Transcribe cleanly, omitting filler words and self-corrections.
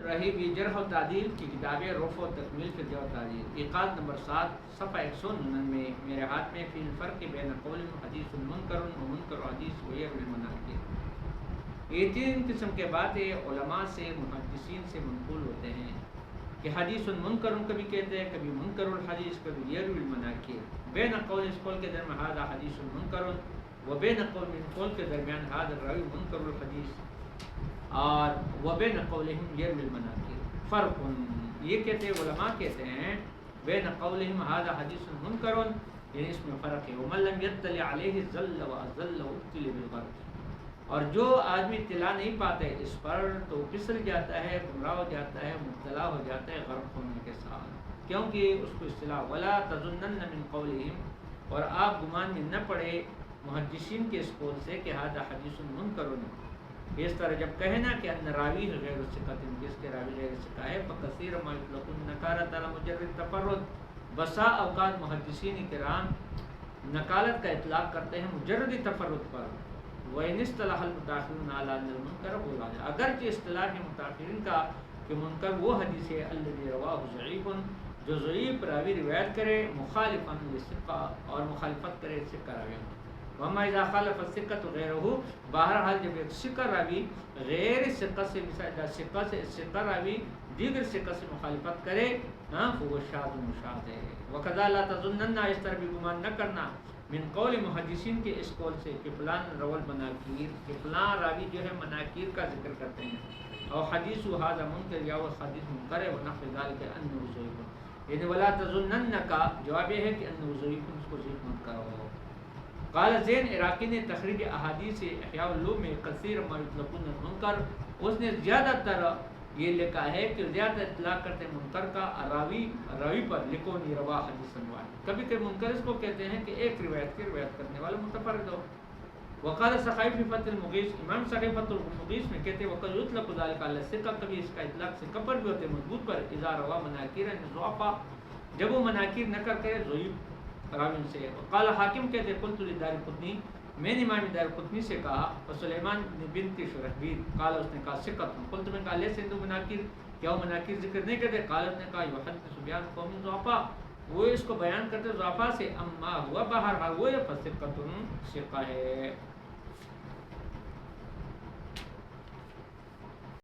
رہی ہوئی جرح و تعدیل کی کتاب رفع و تکمیل فی الجرح و تعدیل، ایقاظ نمبر 7 صفحہ 199 میرے ہاتھ میں، فی الفرق بین قول حدیث منکر و منکر حدیث و غیر المناکر۔ یہ تین قسم کے باتیں علماء سے محدثین سے منقول ہوتے ہیں کہ حدیث منکر کبھی کہتے ہیں، کبھی منکر الحدیث، کبھی غیر المناکر۔ بین قول اس قول کے درمیان ھذا حدیث منکر و بین قول من قول کے درمیان ھذا الراوی منکر الحدیث اور و بین قولہم غیر المناکر فرق۔ یہ کہتے ہیں علماء کہتے ہیں بین قولہم ھذا حدیث منکر، یعنی اس میں فرق ہے، ومن لم یطلع علیہ ضل واضل وابتلی بالغرق، اور جو آدمی اطلاع نہیں پاتا ہے اس پر تو پھسل جاتا ہے، گمراہ ہو جاتا ہے، مبتلا ہو جاتا ہے غرق ہونے کے ساتھ، کیونکہ اس کو اصطلاح ولا تظنن من قولہم، اور آپ گمان میں نہ پڑے محدثین کے اس قول سے کہ ھذا حدیث منکر، اس طرح جب کہے نا کہ ان راوی غیر ثقۃ، جس کے راوی غیر ثقہ ہے، فکثیر ما یطلق النکارۃ علی مجرد تفرد، بسا اوقات محدثین کرام نکالت کا اطلاق کرتے ہیں مجرد تفرد پر، وَإِنِ اصْطَلَحَ الْمُتَأَخِّرُونَ عَلَى أَنَّ الْمُنكَرَ هُوَ الْحَدِيثُ، اگرچہ اصطلاح متأخرین کا کہ منکر وہ حدیث ہے الذي رواه ضعیف، جو ضعیف راوی روایت کرے مخالفا للثقہ، اور مخالفت کرے ثقہ راوی، وما اذا خالف الثقة غیرہ، بہرحال جب ایک ثقہ راوی غیر ثقہ سے، مثلا ثقہ راوی دیگر ثقہ سے مخالفت کرے، وہ شاذ مشاذ ہے۔ وکذا لا تظنن، اس طرح بھی گمان نہ کرنا من قول محدثین کے اس قول سے کہ فلان رول مناکیر، کہ فلان راوی جو ہے مناکیر کا ذکر کرتے ہیں، اور حدیث ھذا منکر، یا وہ حدیث منکر ہے، ونحو ذلک انہ ضعیف، یعنی ولا تظنن کا جواب یہ ہے کہ انہ ضعیف، اس کو ضعیف مت کرو۔ قال زین عراقی نے تخریج احادیث احیاء العلوم میں کثیر ما یطلقون المنکر، اس نے زیادہ تر یہ لکھا ہے کہ زیادہ اطلاق کرتے ہیں منکر کا راوی پر، لکونی روا حدیث واحد، کبھی کبھی منکر اس کو کہتے ہیں کہ ایک روایت کی روایت کرنے والا متفرد ہو۔ وقال سخائی فی فتح المغیث، امام سخائی فتح المغیث میں کہتے ہیں وقد یطلق ذلک علی الثقہ، کبھی اس کا اطلاق ثقہ پر بھی ہوتے ہیں مضبوط پر، اذا روا مناکیر ضعفاء، جب وہ مناکیر نقل کرے ضعیف راوی سے۔ وقال حاکم کہتے ہیں قلت للدارقطنی، میں نے امام دارقطنی سے کہا، وسلیمان بنت شرحبیل، قال اس نے کہا ثقۃ، قلت میں کہا لیس عنده مناکیر، کیا وہ مناکیر ذکر نہیں کرتے؟ قال اس نے کہا یحدث بیان قوم ضعفاء، وہ اس کو بیان کرتے ضعفاء سے، اما ہوا بہرحال وہ فثقۃ ثقہ ہے۔